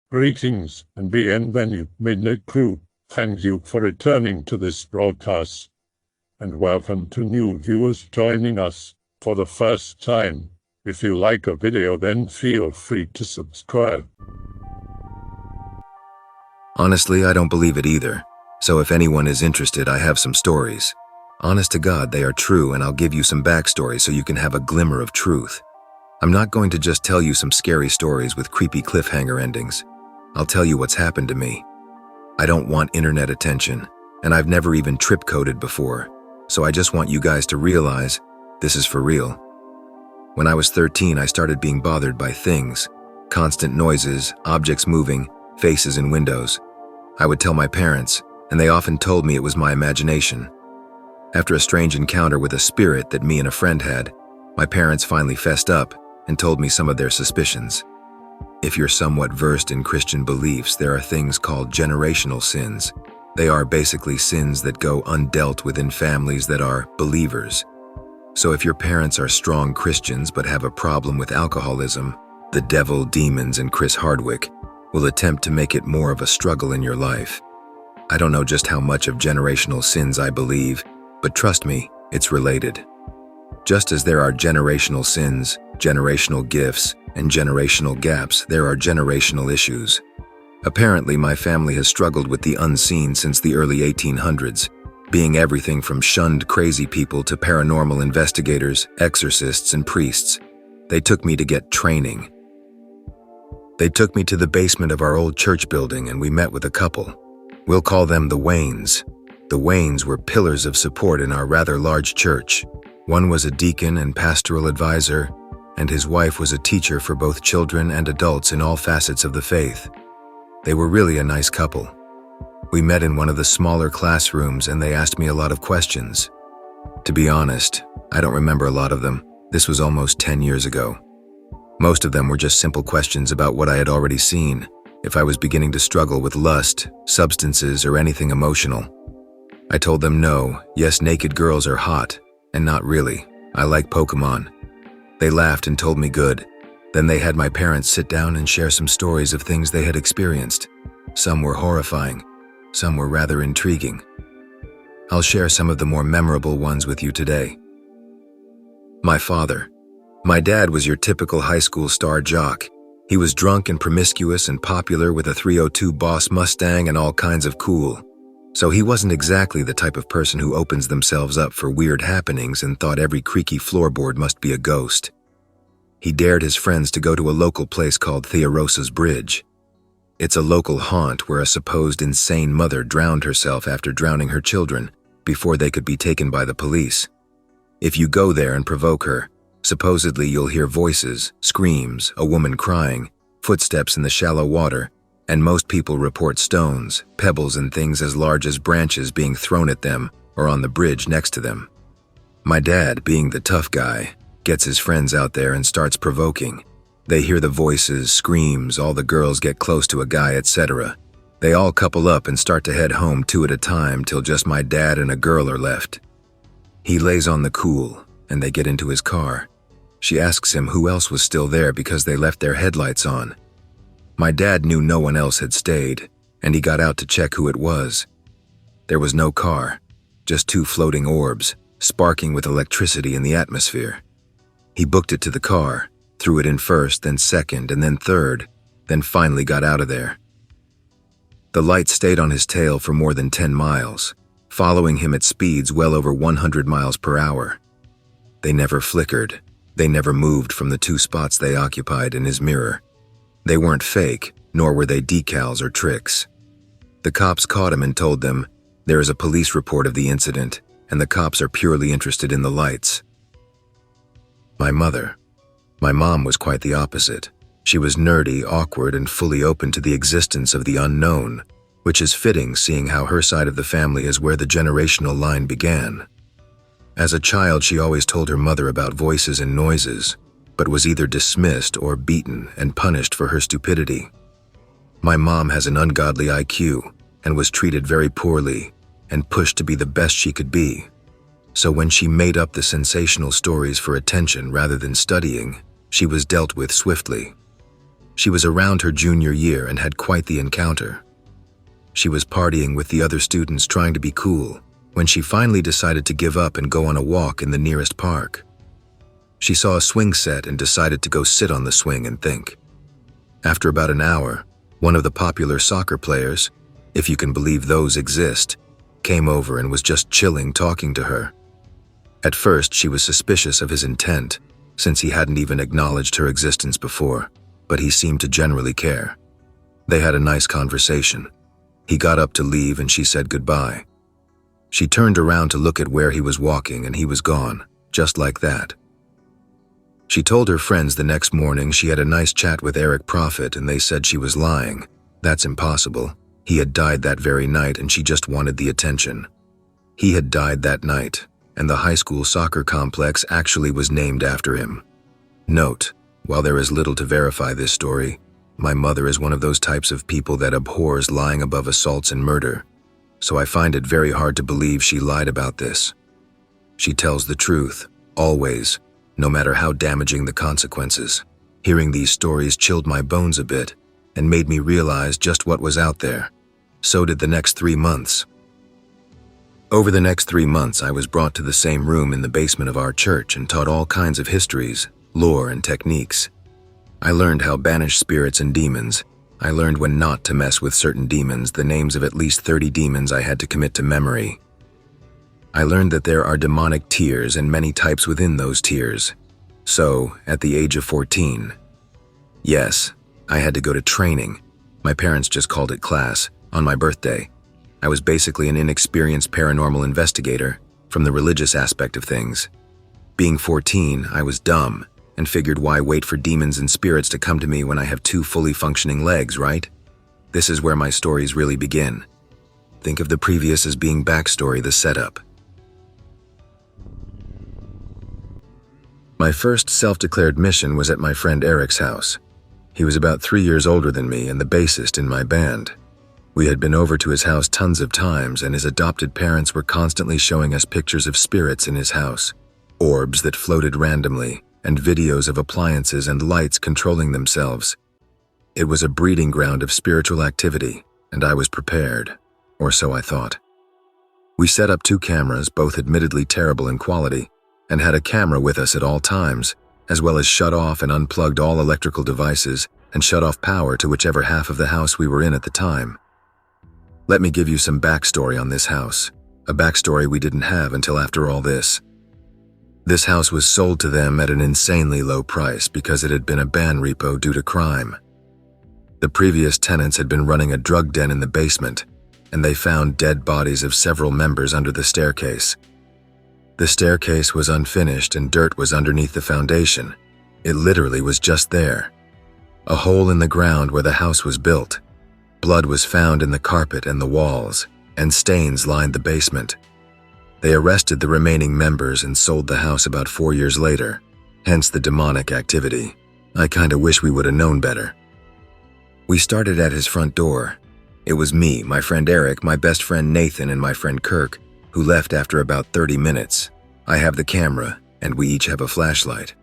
Greetings and bienvenue, Midnight Crew. Thank you for returning to this broadcast. And welcome to new viewers joining us for the first time. If you like a video, then feel free to subscribe. Honestly, I don't believe it either. So if anyone is interested, I have some stories. Honest to God, they are true, and I'll give you some backstory so you can have a glimmer of truth. I'm not going to just tell you some scary stories with creepy cliffhanger endings. I'll tell you what's happened to me. I don't want internet attention, and I've never even trip-coded before, so I just want you guys to realize this is for real. When I was 13, I started being bothered by things, constant noises, objects moving, faces in windows. I would tell my parents, and they often told me it was my imagination. After a strange encounter with a spirit that me and a friend had, my parents finally fessed up and told me some of their suspicions. If you're somewhat versed in Christian beliefs, there are things called generational sins. They are basically sins that go undealt with in families that are believers. So if your parents are strong Christians but have a problem with alcoholism, the devil, demons, and Chris Hardwick will attempt to make it more of a struggle in your life. I don't know just how much of generational sins I believe, but trust me, it's related. Just as there are generational sins, generational gifts, and generational gaps, there are generational issues. Apparently, my family has struggled with the unseen since the early 1800s, being everything from shunned crazy people to paranormal investigators, exorcists, and priests. They took me to get training. They took me to the basement of our old church building, and we met with a couple. We'll call them the Waynes. The Waynes were pillars of support in our rather large church. One was a deacon and pastoral advisor, and his wife was a teacher for both children and adults in all facets of the faith. They were really a nice couple. We met in one of the smaller classrooms, and they asked me a lot of questions. To be honest, I don't remember a lot of them. This was almost 10 years ago. Most of them were just simple questions about what I had already seen, if I was beginning to struggle with lust, substances, or anything emotional. I told them no, yes, naked girls are hot, and not really. I like Pokemon. They laughed and told me good. Then they had my parents sit down and share some stories of things they had experienced. Some were horrifying, some were rather intriguing. I'll share some of the more memorable ones with you today. My father. My dad was your typical high school star jock. He was drunk and promiscuous and popular with a 302 Boss Mustang and all kinds of cool. So he wasn't exactly the type of person who opens themselves up for weird happenings and thought every creaky floorboard must be a ghost. He dared his friends to go to a local place called Theorosa's Bridge. It's a local haunt where a supposed insane mother drowned herself after drowning her children before they could be taken by the police. If you go there and provoke her, supposedly you'll hear voices, screams, a woman crying, footsteps in the shallow water, and most people report stones, pebbles, and things as large as branches being thrown at them or on the bridge next to them. My dad, being the tough guy, gets his friends out there and starts provoking. They hear the voices, screams, all the girls get close to a guy, etc. They all couple up and start to head home two at a time till just my dad and a girl are left. He lays on the cool, and they get into his car. She asks him who else was still there because they left their headlights on. My dad knew no one else had stayed, and he got out to check who it was. There was no car, just two floating orbs, sparking with electricity in the atmosphere. He booked it to the car, threw it in first, then second, and then third, then finally got out of there. The light stayed on his tail for more than 10 miles, following him at speeds well over 100 miles per hour. They never flickered. They never moved from the two spots they occupied in his mirror. They weren't fake, nor were they decals or tricks. The cops caught him and told them, there is a police report of the incident, and the cops are purely interested in the lights. My mom was quite the opposite. She was nerdy, awkward, and fully open to the existence of the unknown, which is fitting seeing how her side of the family is where the generational line began. As a child, she always told her mother about voices and noises, but was either dismissed or beaten and punished for her stupidity. My mom has an ungodly IQ and was treated very poorly and pushed to be the best she could be. So when she made up the sensational stories for attention rather than studying, she was dealt with swiftly. She was around her junior year and had quite the encounter. She was partying with the other students trying to be cool when she finally decided to give up and go on a walk in the nearest park. She saw a swing set and decided to go sit on the swing and think. After about an hour, one of the popular soccer players, if you can believe those exist, came over and was just chilling talking to her. At first, she was suspicious of his intent, since he hadn't even acknowledged her existence before, but he seemed to generally care. They had a nice conversation. He got up to leave and she said goodbye. She turned around to look at where he was walking and he was gone, just like that. She told her friends the next morning she had a nice chat with Eric Prophet and they said she was lying. That's impossible. He had died that very night and she just wanted the attention. He had died that night, and the high school soccer complex actually was named after him. Note, while there is little to verify this story, my mother is one of those types of people that abhors lying above assaults and murder, so I find it very hard to believe she lied about this. She tells the truth, always, no matter how damaging the consequences. Hearing these stories chilled my bones a bit and made me realize just what was out there. So did the next 3 months. Over the next 3 months, I was brought to the same room in the basement of our church and taught all kinds of histories, lore, and techniques. I learned how banish spirits and demons. I learned when not to mess with certain demons, the names of at least 30 demons I had to commit to memory. I learned that there are demonic tiers and many types within those tiers. So, at the age of 14, yes, I had to go to training. My parents just called it class, on my birthday. I was basically an inexperienced paranormal investigator from the religious aspect of things. Being 14, I was dumb and figured why wait for demons and spirits to come to me when I have 2 fully functioning legs, right? This is where my stories really begin. Think of the previous as being backstory, the setup. My first self-declared mission was at my friend Eric's house. He was about 3 years older than me and the bassist in my band. We had been over to his house tons of times and his adopted parents were constantly showing us pictures of spirits in his house, orbs that floated randomly, and videos of appliances and lights controlling themselves. It was a breeding ground of spiritual activity, and I was prepared, or so I thought. We set up 2 cameras, both admittedly terrible in quality, and had a camera with us at all times, as well as shut off and unplugged all electrical devices and shut off power to whichever half of the house we were in at the time. Let me give you some backstory on this house, a backstory we didn't have until after all this. This house was sold to them at an insanely low price because it had been a ban repo due to crime. The previous tenants had been running a drug den in the basement, and they found dead bodies of several members under the staircase. The staircase was unfinished and dirt was underneath the foundation. It literally was just there. A hole in the ground where the house was built. Blood was found in the carpet and the walls, and stains lined the basement. They arrested the remaining members and sold the house about 4 years later, hence the demonic activity. I kinda wish we would have known better. We started at his front door. It was me, my friend Eric, my best friend Nathan, and my friend Kirk, who left after about 30 minutes. I have the camera, and we each have a flashlight.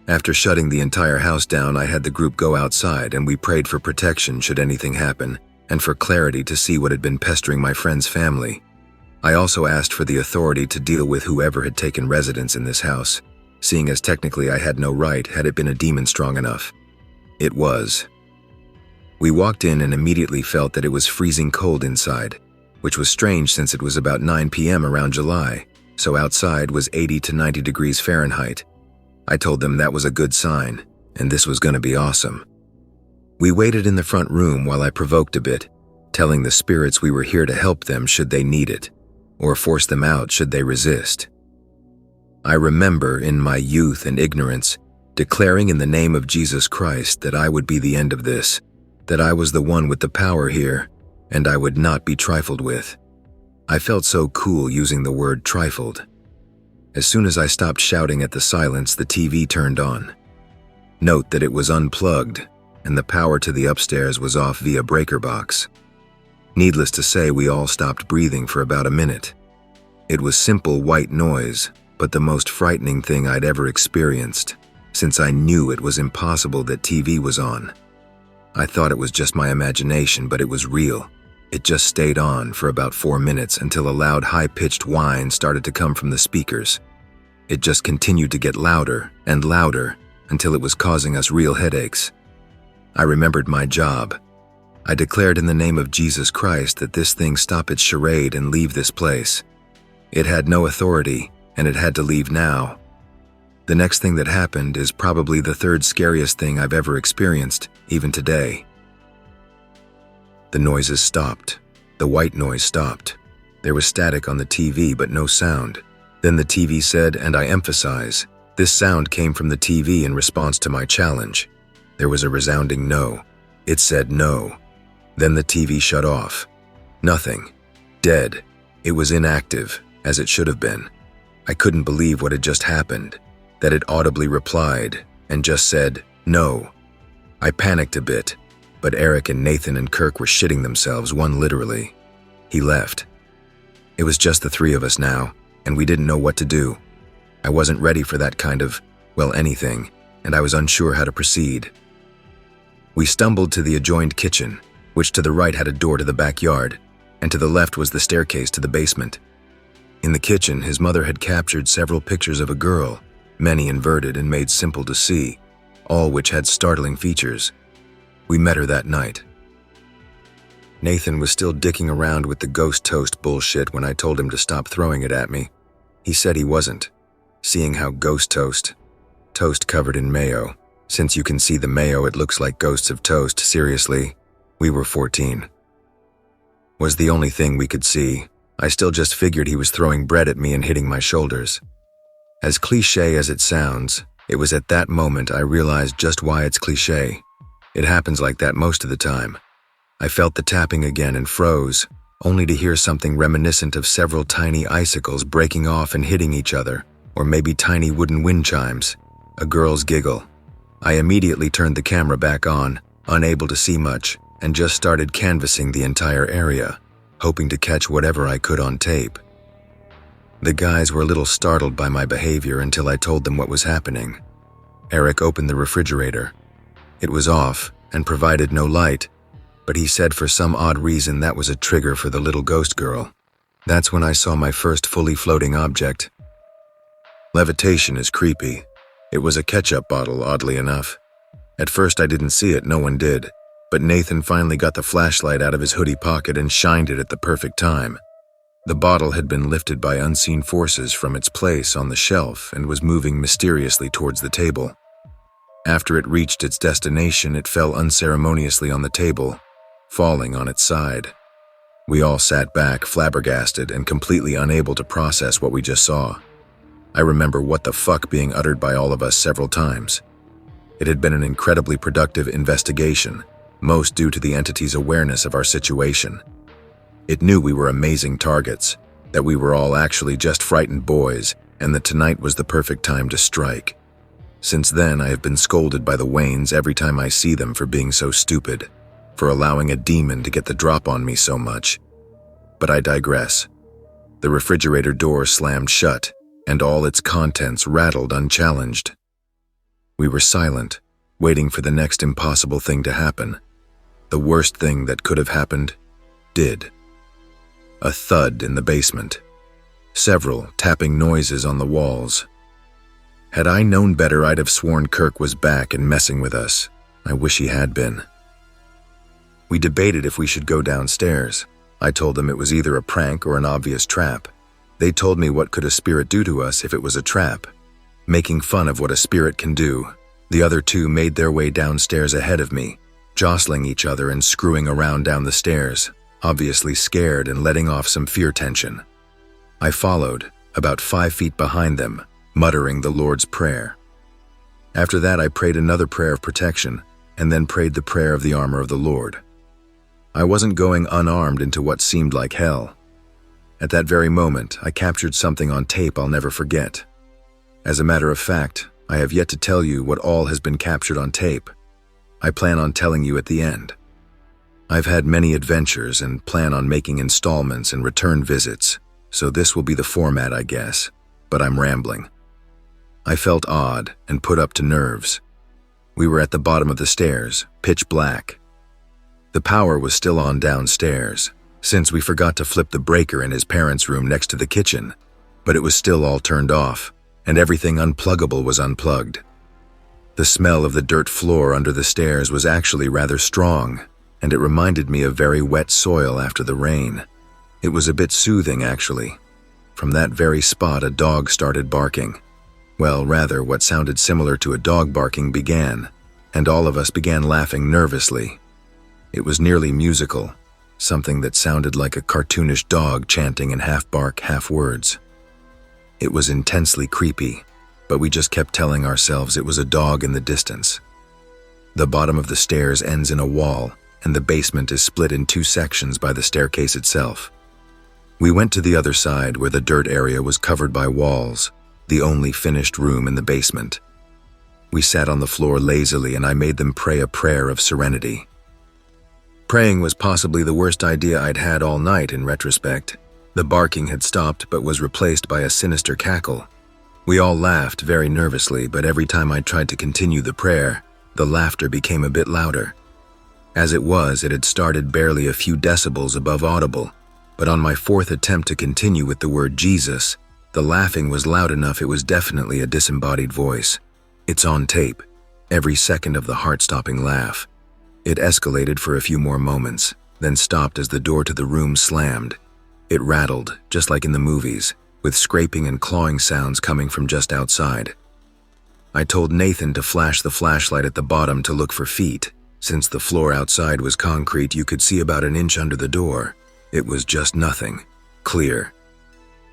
After shutting the entire house down, I had the group go outside and we prayed for protection should anything happen, and for clarity to see what had been pestering my friend's family. I also asked for the authority to deal with whoever had taken residence in this house, seeing as technically I had no right had it been a demon strong enough. It was. We walked in and immediately felt that it was freezing cold inside, which was strange since it was about 9 p.m. around July, so outside was 80 to 90 degrees Fahrenheit. I told them that was a good sign, and this was going to be awesome. We waited in the front room while I provoked a bit, telling the spirits we were here to help them should they need it, or force them out should they resist. I remember in my youth and ignorance declaring in the name of Jesus Christ that I would be the end of this, that I was the one with the power here, and I would not be trifled with. I felt so cool using the word trifled. As soon as I stopped shouting at the silence, the TV turned on. Note that it was unplugged, and the power to the upstairs was off via breaker box. Needless to say, we all stopped breathing for about a minute. It was simple white noise, but the most frightening thing I'd ever experienced, since I knew it was impossible that TV was on. I thought it was just my imagination, but it was real. It just stayed on for about 4 minutes until a loud, high-pitched whine started to come from the speakers. It just continued to get louder and louder until it was causing us real headaches. I remembered my job. I declared in the name of Jesus Christ that this thing stop its charade and leave this place. It had no authority, and it had to leave now. The next thing that happened is probably the third scariest thing I've ever experienced, even today. The noises stopped. The white noise stopped. There was static on the TV, but no sound. Then the TV said, and I emphasize, this sound came from the TV in response to my challenge. There was a resounding no. It said no. Then the TV shut off. Nothing. Dead. It was inactive, as it should have been. I couldn't believe what had just happened, that it audibly replied and just said, no. I panicked a bit, but Eric and Nathan and Kirk were shitting themselves, one literally. He left. It was just the three of us now, and we didn't know what to do. I wasn't ready for that kind of, well, anything, and I was unsure how to proceed. We stumbled to the adjoined kitchen, which to the right had a door to the backyard, and to the left was the staircase to the basement. In the kitchen, his mother had captured several pictures of a girl, many inverted and made simple to see, all which had startling features. We met her that night. Nathan was still dicking around with the ghost toast bullshit when I told him to stop throwing it at me. He said he wasn't, seeing how ghost toast covered in mayo. Since you can see the mayo, it looks like ghosts of toast. Seriously, we were 14. Was the only thing we could see. I still just figured he was throwing bread at me and hitting my shoulders. As cliché as it sounds, it was at that moment I realized just why it's cliché. It happens like that most of the time. I felt the tapping again and froze, only to hear something reminiscent of several tiny icicles breaking off and hitting each other, or maybe tiny wooden wind chimes. A girl's giggle. I immediately turned the camera back on, unable to see much, and just started canvassing the entire area, hoping to catch whatever I could on tape. The guys were a little startled by my behavior until I told them what was happening. Eric opened the refrigerator. It was off and provided no light, but he said for some odd reason that was a trigger for the little ghost girl. That's when I saw my first fully floating object. Levitation is creepy. It was a ketchup bottle, oddly enough. At first I didn't see it, no one did, but Nathan finally got the flashlight out of his hoodie pocket and shined it at the perfect time. The bottle had been lifted by unseen forces from its place on the shelf and was moving mysteriously towards the table. After it reached its destination, it fell unceremoniously on the table, falling on its side. We all sat back, flabbergasted and completely unable to process what we just saw. I remember "what the fuck" being uttered by all of us several times. It had been an incredibly productive investigation, most due to the entity's awareness of our situation. It knew we were amazing targets, that we were all actually just frightened boys, and that tonight was the perfect time to strike. Since then, I have been scolded by the Waynes every time I see them for being so stupid, for allowing a demon to get the drop on me so much. But I digress. The refrigerator door slammed shut, and all its contents rattled unchallenged. We were silent, waiting for the next impossible thing to happen. The worst thing that could have happened did. A thud in the basement. Several tapping noises on the walls. Had I known better, I'd have sworn Kirk was back and messing with us. I wish he had been. We debated if we should go downstairs. I told them it was either a prank or an obvious trap. They told me what could a spirit do to us if it was a trap. Making fun of what a spirit can do, the other two made their way downstairs ahead of me, jostling each other and screwing around down the stairs, obviously scared and letting off some fear tension. I followed, about 5 feet behind them, muttering the Lord's Prayer. After that, I prayed another prayer of protection, and then prayed the prayer of the armor of the Lord. I wasn't going unarmed into what seemed like hell. At that very moment, I captured something on tape I'll never forget. As a matter of fact, I have yet to tell you what all has been captured on tape. I plan on telling you at the end. I've had many adventures and plan on making installments and return visits, so this will be the format, I guess, but I'm rambling. I felt odd and put up to nerves. We were at the bottom of the stairs, pitch black, The power was still on downstairs, since we forgot to flip the breaker in his parents' room next to the kitchen, but it was still all turned off, and everything unpluggable was unplugged. The smell of the dirt floor under the stairs was actually rather strong, and it reminded me of very wet soil after the rain. It was a bit soothing, actually. From that very spot, a dog started barking. Well, rather, what sounded similar to a dog barking began, and all of us began laughing nervously. It was nearly musical, something that sounded like a cartoonish dog chanting in half bark, half words. It was intensely creepy, but we just kept telling ourselves it was a dog in the distance. The bottom of the stairs ends in a wall, and the basement is split in 2 sections by the staircase itself. We went to the other side where the dirt area was covered by walls, the only finished room in the basement. We sat on the floor lazily and I made them pray a prayer of serenity. Praying was possibly the worst idea I'd had all night in retrospect. The barking had stopped but was replaced by a sinister cackle. We all laughed very nervously, but every time I tried to continue the prayer, the laughter became a bit louder. As it was, it had started barely a few decibels above audible, but on my 4th attempt to continue with the word Jesus, the laughing was loud enough it was definitely a disembodied voice. It's on tape, every second of the heart-stopping laugh. It escalated for a few more moments, then stopped as the door to the room slammed. It rattled, just like in the movies, with scraping and clawing sounds coming from just outside. I told Nathan to flash the flashlight at the bottom to look for feet. Since the floor outside was concrete, you could see about an inch under the door. It was just nothing. Clear.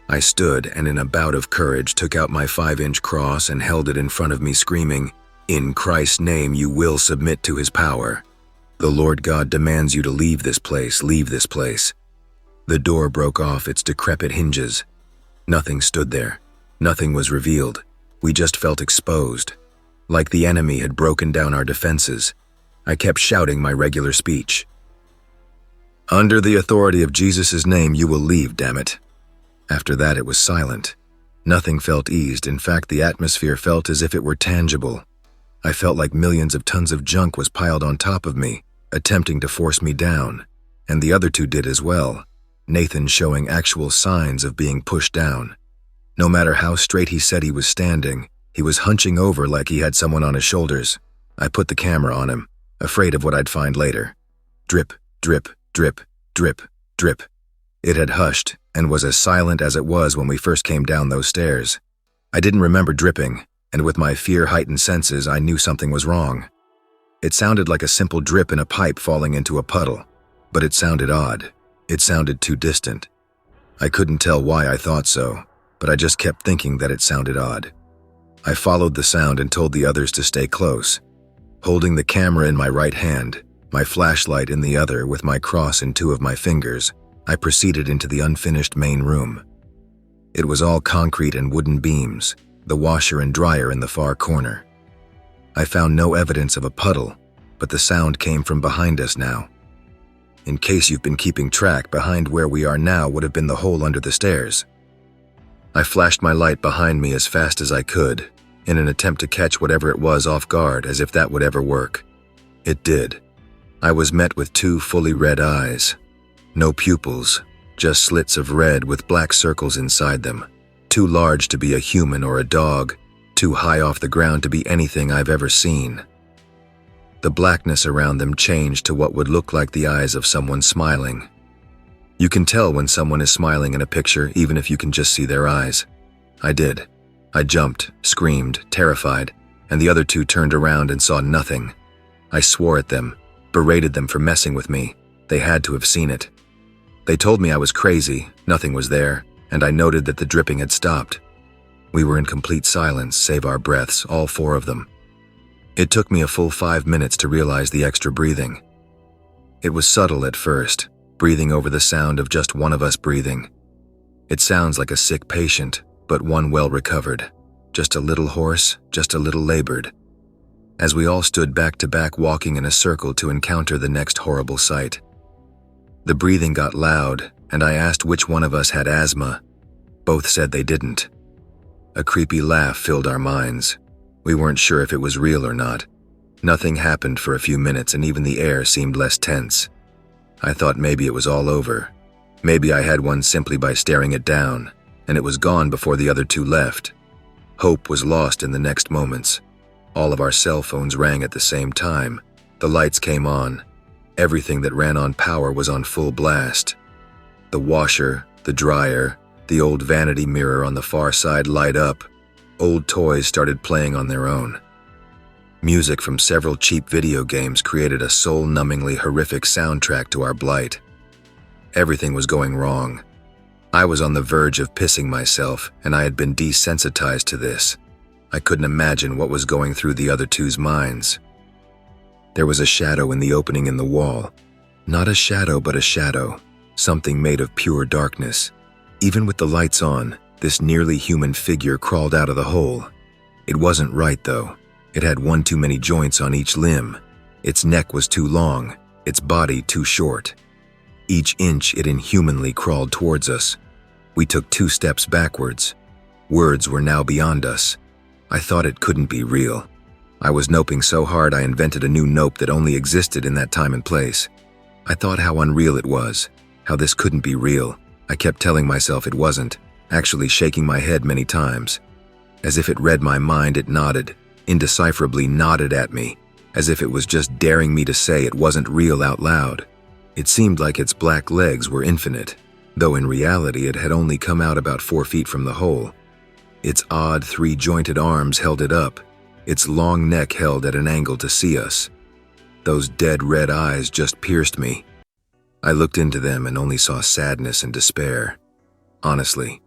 I stood and in a bout of courage took out my 5-inch cross and held it in front of me screaming, "In Christ's name you will submit to his power. The Lord God demands you to leave this place, leave this place." The door broke off its decrepit hinges. Nothing stood there. Nothing was revealed. We just felt exposed. Like the enemy had broken down our defenses. I kept shouting my regular speech. "Under the authority of Jesus' name, you will leave, damn it." After that, it was silent. Nothing felt eased. In fact, the atmosphere felt as if it were tangible. I felt like millions of tons of junk was piled on top of me, attempting to force me down, and the other 2 did as well, Nathan showing actual signs of being pushed down. No matter how straight he said he was standing, he was hunching over like he had someone on his shoulders. I put the camera on him, afraid of what I'd find later. Drip, drip, drip, drip, drip. It had hushed and was as silent as it was when we first came down those stairs. I didn't remember dripping, and with my fear-heightened senses, I knew something was wrong. It sounded like a simple drip in a pipe falling into a puddle, but it sounded odd. It sounded too distant. I couldn't tell why I thought so, but I just kept thinking that it sounded odd. I followed the sound and told the others to stay close. Holding the camera in my right hand, my flashlight in the other with my cross in 2 of my fingers, I proceeded into the unfinished main room. It was all concrete and wooden beams, the washer and dryer in the far corner. I found no evidence of a puddle, but the sound came from behind us now. In case you've been keeping track, behind where we are now would have been the hole under the stairs. I flashed my light behind me as fast as I could, in an attempt to catch whatever it was off guard, as if that would ever work. It did. I was met with 2 fully red eyes. No pupils, just slits of red with black circles inside them. Too large to be a human or a dog, too high off the ground to be anything I've ever seen. The blackness around them changed to what would look like the eyes of someone smiling. You can tell when someone is smiling in a picture, even if you can just see their eyes. I did. I jumped, screamed, terrified, and the other 2 turned around and saw nothing. I swore at them, berated them for messing with me. They had to have seen it. They told me I was crazy, nothing was there, and I noted that the dripping had stopped. We were in complete silence, save our breaths, all 4 of them. It took me a full 5 minutes to realize the extra breathing. It was subtle at first, breathing over the sound of just one of us breathing. It sounds like a sick patient, but one well recovered. Just a little hoarse, just a little labored. As we all stood back to back walking in a circle to encounter the next horrible sight. The breathing got loud, and I asked which one of us had asthma. Both said they didn't. A creepy laugh filled our minds. We weren't sure if it was real or not. Nothing happened for a few minutes and even the air seemed less tense. I thought maybe it was all over. Maybe I had one simply by staring it down, and it was gone before the other two left. Hope was lost in the next moments. All of our cell phones rang at the same time. The lights came on. Everything that ran on power was on full blast. The washer, the dryer, the old vanity mirror on the far side light up. Old toys started playing on their own. Music from several cheap video games created a soul-numbingly horrific soundtrack to our blight. Everything was going wrong. I was on the verge of pissing myself, and I had been desensitized to this. I couldn't imagine what was going through the other two's minds. There was a shadow in the opening in the wall. Not a shadow, but a shadow. Something made of pure darkness. Even with the lights on, this nearly human figure crawled out of the hole. It wasn't right, though. It had one too many joints on each limb. Its neck was too long, its body too short. Each inch it inhumanly crawled towards us. We took 2 steps backwards. Words were now beyond us. I thought it couldn't be real. I was noping so hard I invented a new nope that only existed in that time and place. I thought how unreal it was, how this couldn't be real. I kept telling myself it wasn't, actually shaking my head many times. As if it read my mind, it nodded, indecipherably nodded at me, as if it was just daring me to say it wasn't real out loud. It seemed like its black legs were infinite, though in reality it had only come out about 4 feet from the hole. Its odd 3-jointed arms held it up, its long neck held at an angle to see us. Those dead red eyes just pierced me. I looked into them and only saw sadness and despair. Honestly,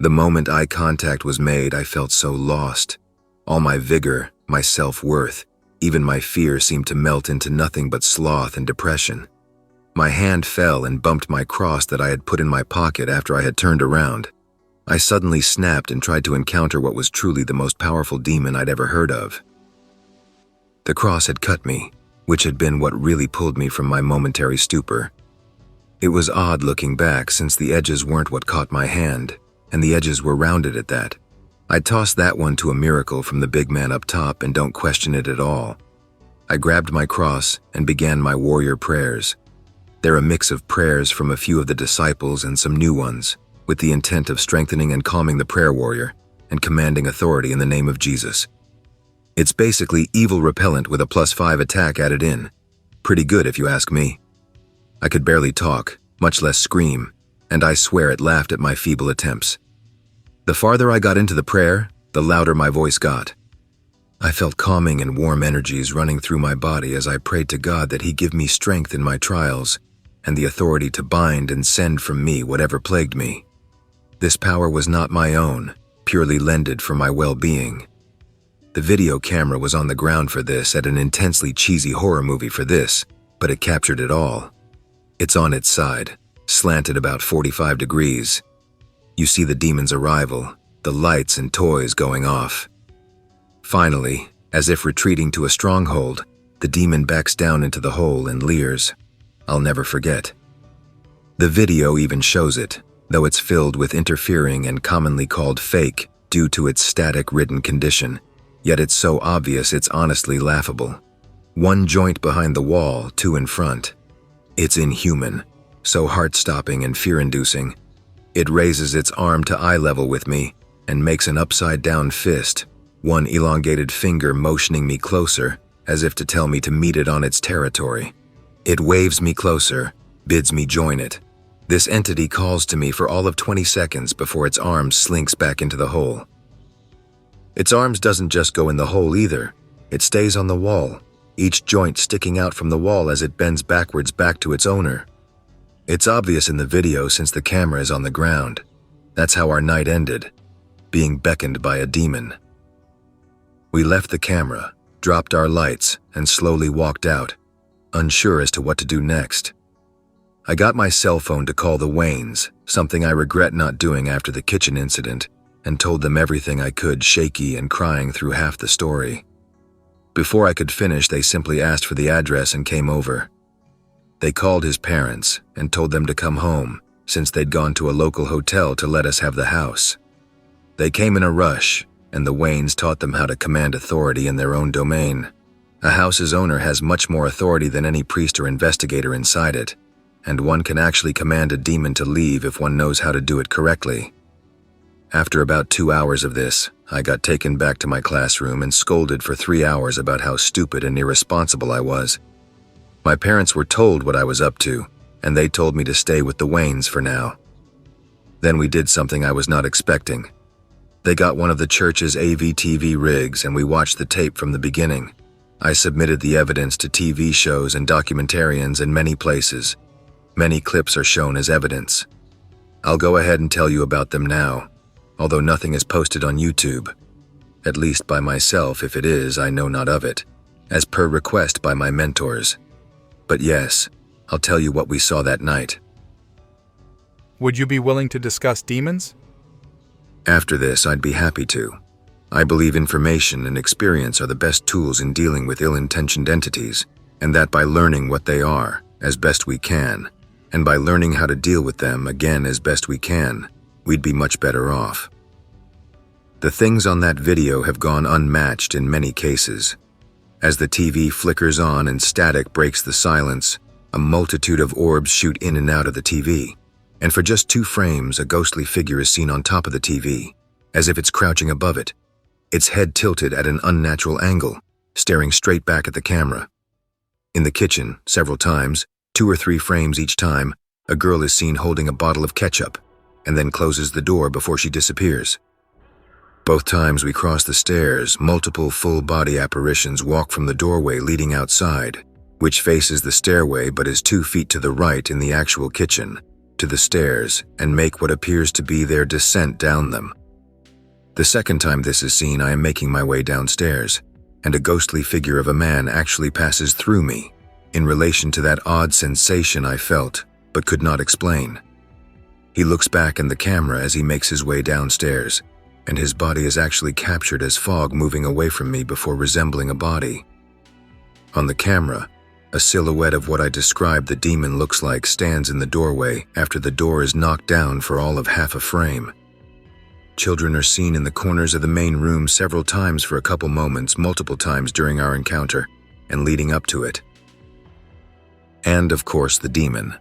the moment eye contact was made, I felt so lost. All my vigor, my self-worth, even my fear seemed to melt into nothing but sloth and depression. My hand fell and bumped my cross that I had put in my pocket after I had turned around. I suddenly snapped and tried to encounter what was truly the most powerful demon I'd ever heard of. The cross had cut me, which had been what really pulled me from my momentary stupor. It was odd looking back since the edges weren't what caught my hand, and the edges were rounded at that. I tossed that one to a miracle from the big man up top and don't question it at all. I grabbed my cross and began my warrior prayers. They're a mix of prayers from a few of the disciples and some new ones, with the intent of strengthening and calming the prayer warrior and commanding authority in the name of Jesus. It's basically evil repellent with a +5 attack added in. Pretty good if you ask me. I could barely talk, much less scream, and I swear it laughed at my feeble attempts. The farther I got into the prayer, the louder my voice got. I felt calming and warm energies running through my body as I prayed to God that He give me strength in my trials and the authority to bind and send from me whatever plagued me. This power was not my own, purely lended for my well-being. The video camera was on the ground for this, at an intensely cheesy horror movie for this, but it captured it all. It's on its side, slanted about 45 degrees. You see the demon's arrival, the lights and toys going off. Finally, as if retreating to a stronghold, the demon backs down into the hole and leers. I'll never forget. The video even shows it, though it's filled with interfering and commonly called fake due to its static-ridden condition, yet it's so obvious it's honestly laughable. 1 joint behind the wall, 2 in front. It's inhuman, so heart-stopping and fear-inducing. It raises its arm to eye level with me and makes an upside-down fist, 1 elongated finger motioning me closer, as if to tell me to meet it on its territory. It waves me closer, bids me join it. This entity calls to me for all of 20 seconds before its arm slinks back into the hole. Its arms doesn't just go in the hole either. It stays on the wall, each joint sticking out from the wall as it bends backwards back to its owner. It's obvious in the video since the camera is on the ground. That's how our night ended, being beckoned by a demon. We left the camera, dropped our lights, and slowly walked out, unsure as to what to do next. I got my cell phone to call the Waynes, something I regret not doing after the kitchen incident, and told them everything I could, shaky and crying through half the story. Before I could finish, they simply asked for the address and came over. They called his parents and told them to come home, since they'd gone to a local hotel to let us have the house. They came in a rush, and the Waynes taught them how to command authority in their own domain. A house's owner has much more authority than any priest or investigator inside it. and one can actually command a demon to leave if one knows how to do it correctly. After about 2 hours of this, I got taken back to my classroom and scolded for 3 hours about how stupid and irresponsible I was. My parents were told what I was up to, and they told me to stay with the Waynes for now. Then we did something I was not expecting. They got one of the church's AV-TV rigs and we watched the tape from the beginning. I submitted the evidence to TV shows and documentarians in many places. Many clips are shown as evidence. I'll go ahead and tell you about them now, although nothing is posted on YouTube. At least by myself, if it is, I know not of it, as per request by my mentors. But yes, I'll tell you what we saw that night. Would you be willing to discuss demons? After this, I'd be happy to. I believe information and experience are the best tools in dealing with ill-intentioned entities, and that by learning what they are, as best we can, and by learning how to deal with them again as best we can, we'd be much better off. The things on that video have gone unmatched in many cases. As the TV flickers on and static breaks the silence, a multitude of orbs shoot in and out of the TV, and for just 2 frames, a ghostly figure is seen on top of the TV, as if it's crouching above it, its head tilted at an unnatural angle, staring straight back at the camera. In the kitchen, several times, 2 or 3 frames each time, a girl is seen holding a bottle of ketchup, and then closes the door before she disappears. Both times we cross the stairs, multiple full-body apparitions walk from the doorway leading outside, which faces the stairway but is 2 feet to the right in the actual kitchen, to the stairs, and make what appears to be their descent down them. The second time this is seen, I am making my way downstairs, and a ghostly figure of a man actually passes through me, in relation to that odd sensation I felt, but could not explain. He looks back in the camera as he makes his way downstairs, and his body is actually captured as fog moving away from me before resembling a body. On the camera, a silhouette of what I described the demon looks like stands in the doorway after the door is knocked down for all of half a frame. Children are seen in the corners of the main room several times for a couple moments, multiple times during our encounter, and leading up to it. And of course the demon.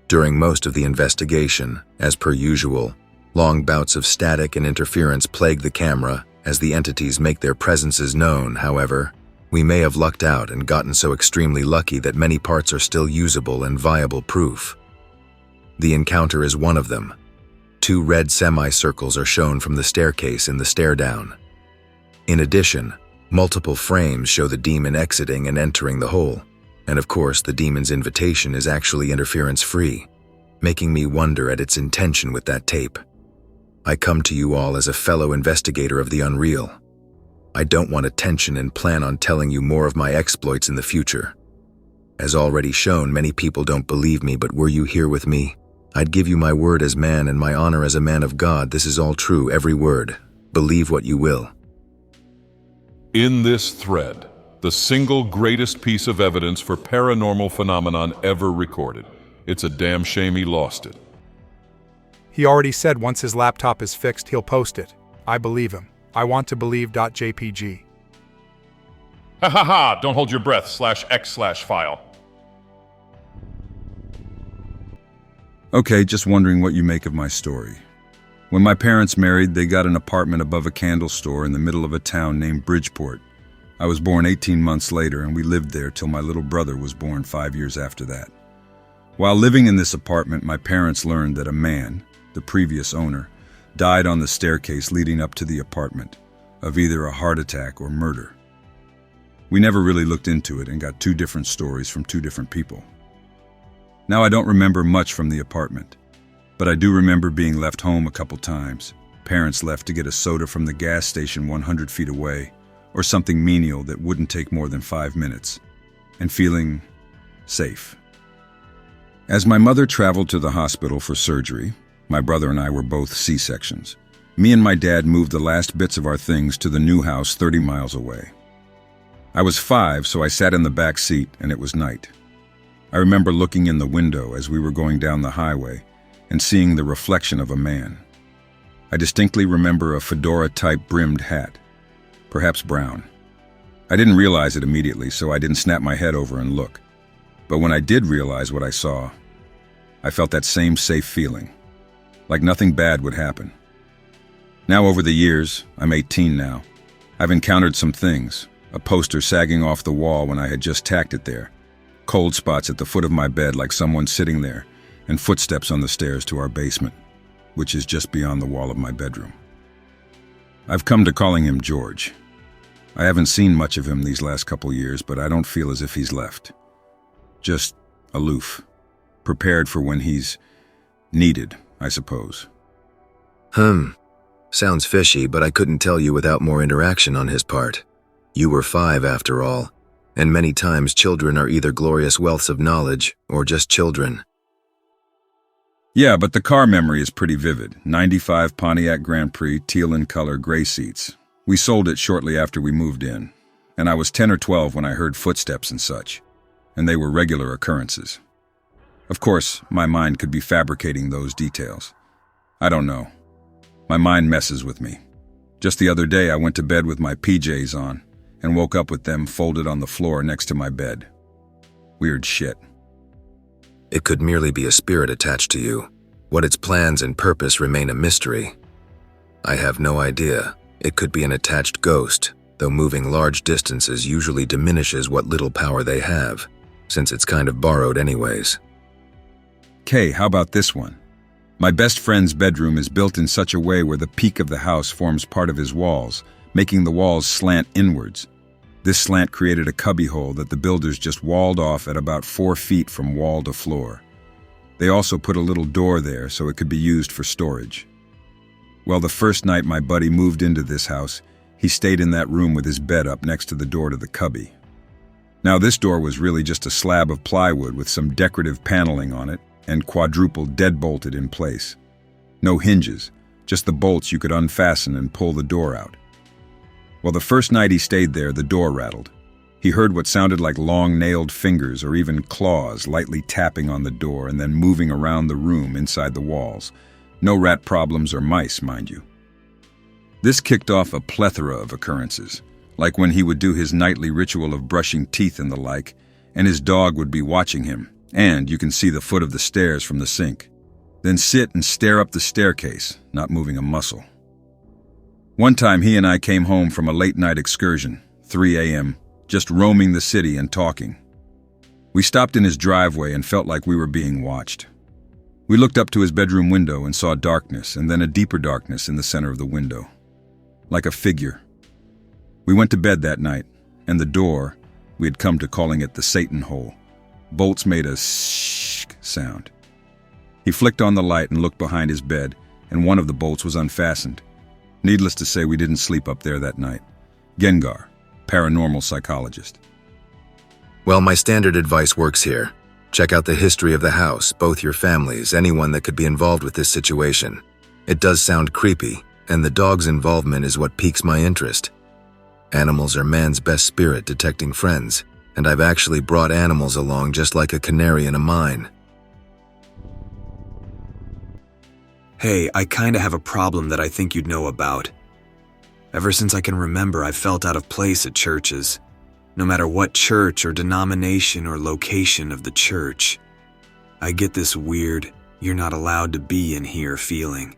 During most of the investigation, as per usual, long bouts of static and interference plague the camera as the entities make their presences known. However, we may have lucked out and gotten so extremely lucky that many parts are still usable and viable proof. The encounter is one of them. 2 red semicircles are shown from the staircase in the stare-down. In addition, multiple frames show the demon exiting and entering the hole, and of course the demon's invitation is actually interference-free, making me wonder at its intention with that tape. I come to you all as a fellow investigator of the unreal. I don't want attention and plan on telling you more of my exploits in the future. As already shown, many people don't believe me, but were you here with me, I'd give you my word as man and my honor as a man of God. This is all true, every word. Believe what you will. In this thread, the single greatest piece of evidence for paranormal phenomenon ever recorded. It's a damn shame he lost it. He already said once his laptop is fixed, he'll post it. I believe him. I want to believe.jpg. Ha ha ha! Don't hold your breath, /x/file. Okay, just wondering what you make of my story. When my parents married, they got an apartment above a candle store in the middle of a town named Bridgeport. I was born 18 months later, and we lived there till my little brother was born 5 years after that. While living in this apartment, my parents learned that a man, the previous owner, died on the staircase leading up to the apartment, of either a heart attack or murder. We never really looked into it and got 2 different stories from 2 different people. Now, I don't remember much from the apartment, but I do remember being left home a couple times. Parents left to get a soda from the gas station 100 feet away, or something menial that wouldn't take more than 5 minutes, and feeling safe. As my mother traveled to the hospital for surgery, my brother and I were both C-sections. Me and my dad moved the last bits of our things to the new house 30 miles away. I was 5, so I sat in the back seat, and it was night. I remember looking in the window as we were going down the highway and seeing the reflection of a man. I distinctly remember a fedora-type brimmed hat, perhaps brown. I didn't realize it immediately, so I didn't snap my head over and look. But when I did realize what I saw, I felt that same safe feeling, like nothing bad would happen. Now over the years, I'm 18 now, I've encountered some things. A poster sagging off the wall when I had just tacked it there, cold spots at the foot of my bed like someone sitting there, and footsteps on the stairs to our basement, which is just beyond the wall of my bedroom. I've come to calling him George. I haven't seen much of him these last couple years, but I don't feel as if he's left. Just aloof, prepared for when he's needed, I suppose. Sounds fishy, but I couldn't tell you without more interaction on his part. You were 5 after all, and many times children are either glorious wealths of knowledge or just children. Yeah, but the car memory is pretty vivid. 95 Pontiac Grand Prix, teal in color, gray seats. We sold it shortly after we moved in, and I was 10 or 12 when I heard footsteps and such, and they were regular occurrences. Of course, my mind could be fabricating those details. I don't know. My mind messes with me. Just the other day, I went to bed with my PJs on, and woke up with them folded on the floor next to my bed. Weird shit. It could merely be a spirit attached to you. What its plans and purpose remain a mystery. I have no idea. It could be an attached ghost, though moving large distances usually diminishes what little power they have, since it's kind of borrowed anyways. Kay, how about this one? My best friend's bedroom is built in such a way where the peak of the house forms part of his walls, making the walls slant inwards. This slant created a cubbyhole that the builders just walled off at about 4 feet from wall to floor. They also put a little door there so it could be used for storage. Well, the first night my buddy moved into this house, he stayed in that room with his bed up next to the door to the cubby. Now this door was really just a slab of plywood with some decorative paneling on it and quadruple deadbolted in place. No hinges, just the bolts you could unfasten and pull the door out. Well, the first night he stayed there, the door rattled. He heard what sounded like long nailed fingers or even claws lightly tapping on the door and then moving around the room inside the walls. No rat problems or mice, mind you. This kicked off a plethora of occurrences, like when he would do his nightly ritual of brushing teeth and the like, and his dog would be watching him, and you can see the foot of the stairs from the sink. Then sit and stare up the staircase, not moving a muscle. One time he and I came home from a late-night excursion, 3 a.m., just roaming the city and talking. We stopped in his driveway and felt like we were being watched. We looked up to his bedroom window and saw darkness and then a deeper darkness in the center of the window, like a figure. We went to bed that night, and the door, we had come to calling it the Satan hole, bolts made a shh sound. He flicked on the light and looked behind his bed, and one of the bolts was unfastened. Needless to say, we didn't sleep up there that night. Gengar, paranormal psychologist. Well, my standard advice works here. Check out the history of the house, both your families, anyone that could be involved with this situation. It does sound creepy, and the dog's involvement is what piques my interest. Animals are man's best spirit detecting friends, and I've actually brought animals along just like a canary in a mine. Hey, I kinda have a problem that I think you'd know about. Ever since I can remember, I've felt out of place at churches. No matter what church or denomination or location of the church. I get this weird, you're not allowed to be in here feeling,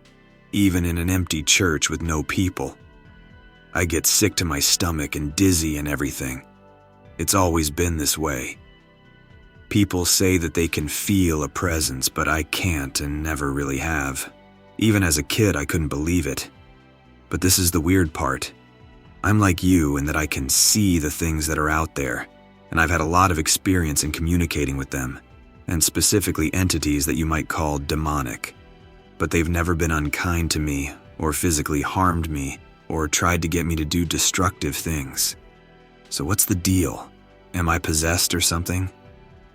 even in an empty church with no people. I get sick to my stomach and dizzy and everything. It's always been this way. People say that they can feel a presence, but I can't and never really have. Even as a kid, I couldn't believe it. But this is the weird part. I'm like you in that I can see the things that are out there, and I've had a lot of experience in communicating with them, and specifically entities that you might call demonic. But they've never been unkind to me, or physically harmed me, or tried to get me to do destructive things. So what's the deal? Am I possessed or something?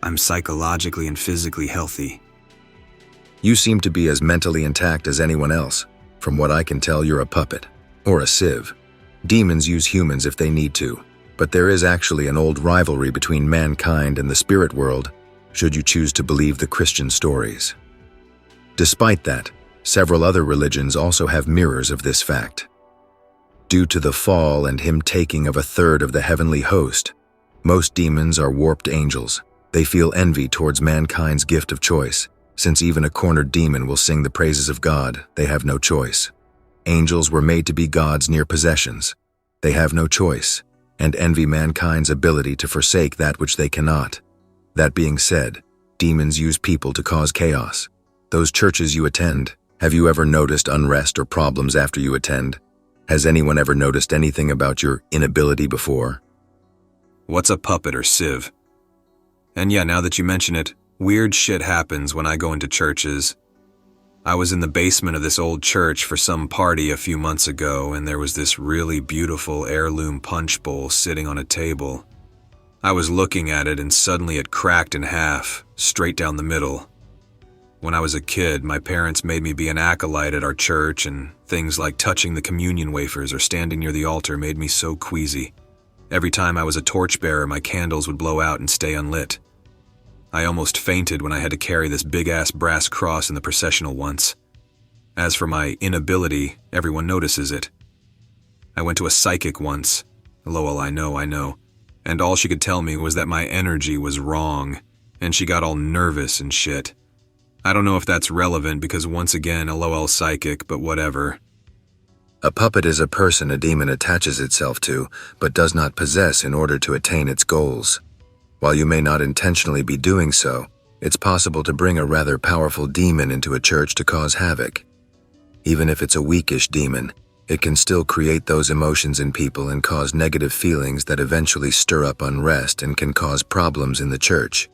I'm psychologically and physically healthy. You seem to be as mentally intact as anyone else. From what I can tell, you're a puppet, or a sieve. Demons use humans if they need to, but there is actually an old rivalry between mankind and the spirit world, should you choose to believe the Christian stories. Despite that, several other religions also have mirrors of this fact. Due to the fall and him taking of a third of the heavenly host, most demons are warped angels. They feel envy towards mankind's gift of choice, Since even a cornered demon will sing the praises of God, they have no choice. Angels were made to be God's near possessions. They have no choice, and envy mankind's ability to forsake that which they cannot. That being said, demons use people to cause chaos. Those churches you attend, have you ever noticed unrest or problems after you attend? Has anyone ever noticed anything about your inability before? What's a puppet or sieve? And yeah, now that you mention it, weird shit happens when I go into churches. I was in the basement of this old church for some party a few months ago, and there was this really beautiful heirloom punch bowl sitting on a table. I was looking at it and suddenly it cracked in half, straight down the middle. When I was a kid, my parents made me be an acolyte at our church, and things like touching the communion wafers or standing near the altar made me so queasy. Every time I was a torchbearer, my candles would blow out and stay unlit. I almost fainted when I had to carry this big-ass brass cross in the processional once. As for my inability, everyone notices it. I went to a psychic once. Lol, I know. And all she could tell me was that my energy was wrong, and she got all nervous and shit. I don't know if that's relevant because once again, lol psychic, but whatever. A puppet is a person a demon attaches itself to, but does not possess in order to attain its goals. While you may not intentionally be doing so, it's possible to bring a rather powerful demon into a church to cause havoc. Even if it's a weakish demon, it can still create those emotions in people and cause negative feelings that eventually stir up unrest and can cause problems in the church.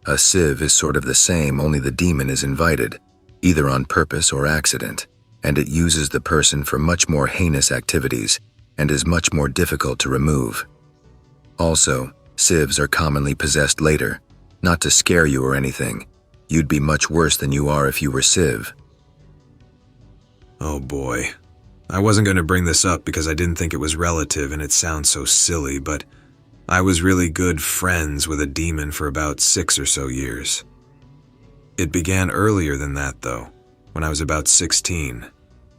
A sieve is sort of the same, only the demon is invited, either on purpose or accident, and it uses the person for much more heinous activities and is much more difficult to remove. Also, sieves are commonly possessed later. Not to scare you or anything. You'd be much worse than you are if you were sieve. Oh boy. I wasn't going to bring this up because I didn't think it was relative and it sounds so silly, but I was really good friends with a demon for about 6 or so years. It began earlier than that though, when I was about 16,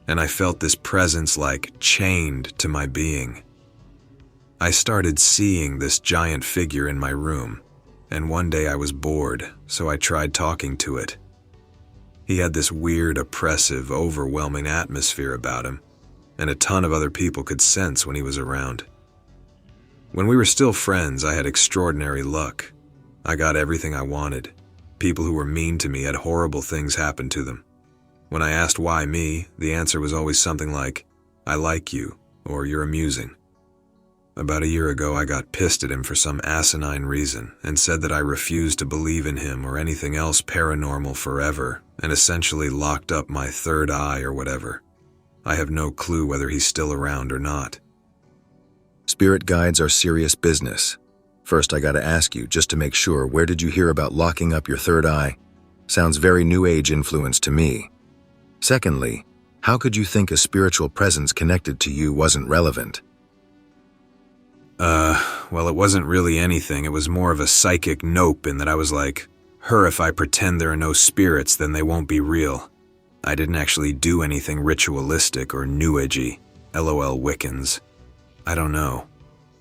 and I felt this presence like chained to my being. I started seeing this giant figure in my room, and one day I was bored, so I tried talking to it. He had this weird, oppressive, overwhelming atmosphere about him, and a ton of other people could sense when he was around. When we were still friends, I had extraordinary luck. I got everything I wanted. People who were mean to me had horrible things happen to them. When I asked why me, the answer was always something like, "I like you," or "You're amusing." About a year ago, I got pissed at him for some asinine reason and said that I refused to believe in him or anything else paranormal forever and essentially locked up my third eye or whatever. I have no clue whether he's still around or not. Spirit guides are serious business. First, I gotta ask you, just to make sure, where did you hear about locking up your third eye? Sounds very New Age influence to me. Secondly, how could you think a spiritual presence connected to you wasn't relevant? Well, it wasn't really anything. It was more of a psychic nope in that I was like, if I pretend there are no spirits, then they won't be real. I didn't actually do anything ritualistic or New Agey. LOL Wiccans. I don't know.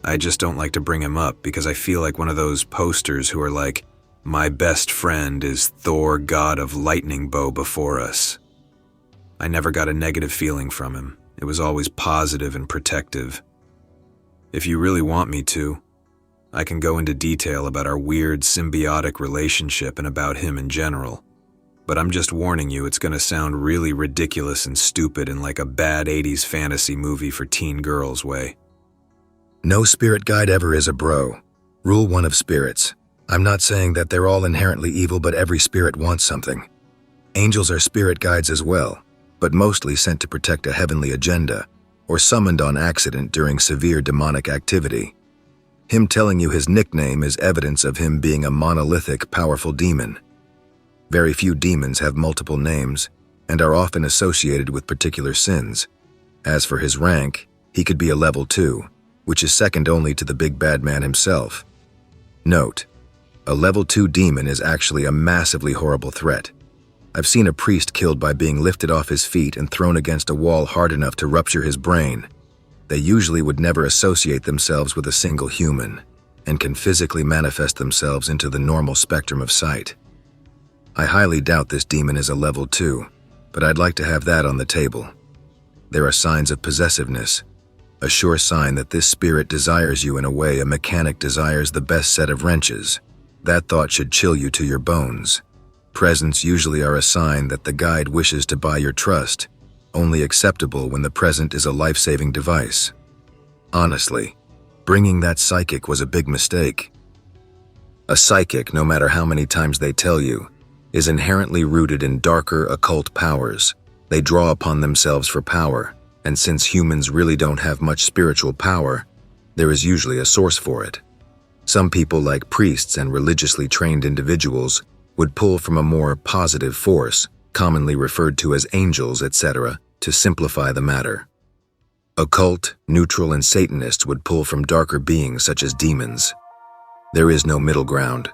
I just don't like to bring him up because I feel like one of those posters who are like, "My best friend is Thor, god of lightning bow before us." I never got a negative feeling from him. It was always positive and protective. If you really want me to, I can go into detail about our weird symbiotic relationship and about him in general. But I'm just warning you, it's going to sound really ridiculous and stupid in like a bad 80s fantasy movie for teen girls way. No spirit guide ever is a bro. Rule 1 of spirits. I'm not saying that they're all inherently evil, but every spirit wants something. Angels are spirit guides as well, but mostly sent to protect a heavenly agenda, or summoned on accident during severe demonic activity. Him telling you his nickname is evidence of him being a monolithic, powerful demon. Very few demons have multiple names, and are often associated with particular sins. As for his rank, he could be a level 2, which is second only to the big bad man himself. Note, a level 2 demon is actually a massively horrible threat. I've seen a priest killed by being lifted off his feet and thrown against a wall hard enough to rupture his brain. They usually would never associate themselves with a single human, and can physically manifest themselves into the normal spectrum of sight. I highly doubt this demon is a level 2, but I'd like to have that on the table. There are signs of possessiveness, a sure sign that this spirit desires you in a way a mechanic desires the best set of wrenches. That thought should chill you to your bones. Presents usually are a sign that the guide wishes to buy your trust, only acceptable when the present is a life-saving device. Honestly, bringing that psychic was a big mistake. A psychic, no matter how many times they tell you, is inherently rooted in darker occult powers. They draw upon themselves for power, and since humans really don't have much spiritual power, there is usually a source for it. Some people, like priests and religiously trained individuals, would pull from a more positive force, commonly referred to as angels, etc., to simplify the matter. Occult, neutral, and Satanists would pull from darker beings such as demons. There is no middle ground.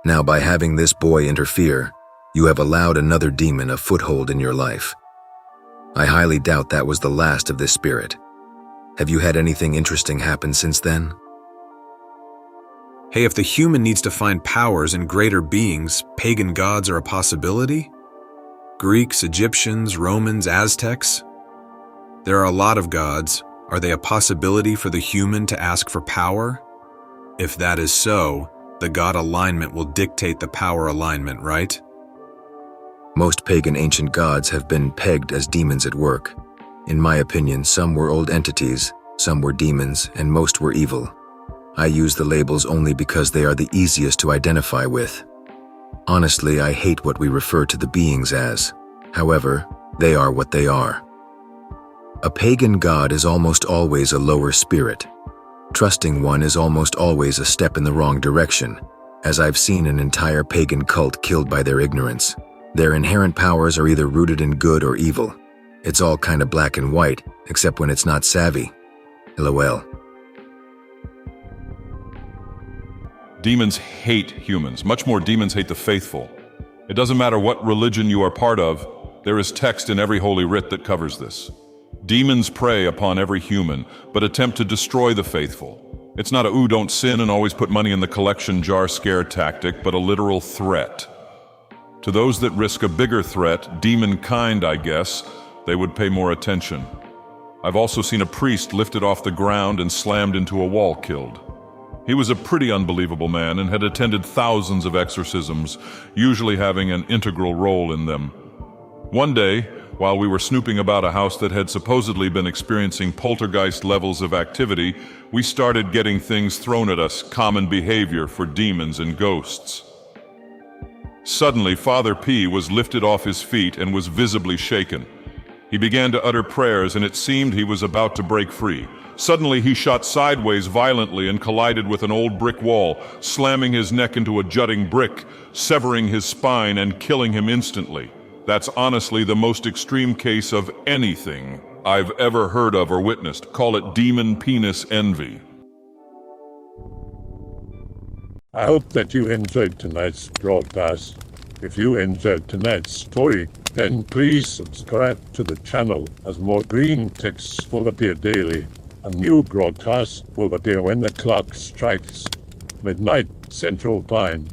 Now, by having this boy interfere, you have allowed another demon a foothold in your life. I highly doubt that was the last of this spirit. Have you had anything interesting happen since then? Hey, if the human needs to find powers in greater beings, pagan gods are a possibility? Greeks, Egyptians, Romans, Aztecs? There are a lot of gods. Are they a possibility for the human to ask for power? If that is so, the god alignment will dictate the power alignment, right? Most pagan ancient gods have been pegged as demons at work. In my opinion, some were old entities, some were demons, and most were evil. I use the labels only because they are the easiest to identify with. Honestly, I hate what we refer to the beings as. However, they are what they are. A pagan god is almost always a lower spirit. Trusting one is almost always a step in the wrong direction, as I've seen an entire pagan cult killed by their ignorance. Their inherent powers are either rooted in good or evil. It's all kind of black and white, except when it's not savvy. LOL. Demons hate humans. Much more, demons hate the faithful. It doesn't matter what religion you are part of, there is text in every holy writ that covers this. Demons prey upon every human, but attempt to destroy the faithful. It's not a "ooh, don't sin and always put money in the collection jar" scare tactic, but a literal threat. To those that risk a bigger threat, demon kind, I guess, they would pay more attention. I've also seen a priest lifted off the ground and slammed into a wall killed. He was a pretty unbelievable man and had attended thousands of exorcisms, usually having an integral role in them. One day, while we were snooping about a house that had supposedly been experiencing poltergeist levels of activity, we started getting things thrown at us, common behavior for demons and ghosts. Suddenly, Father P was lifted off his feet and was visibly shaken. He began to utter prayers, and it seemed he was about to break free. Suddenly, he shot sideways violently and collided with an old brick wall, slamming his neck into a jutting brick, severing his spine and killing him instantly. That's honestly the most extreme case of anything I've ever heard of or witnessed. Call it demon penis envy. I hope that you enjoyed tonight's broadcast. If you enjoyed tonight's story, then please subscribe to the channel, as more Greentext will appear daily. A new broadcast will appear when the clock strikes midnight Central Time.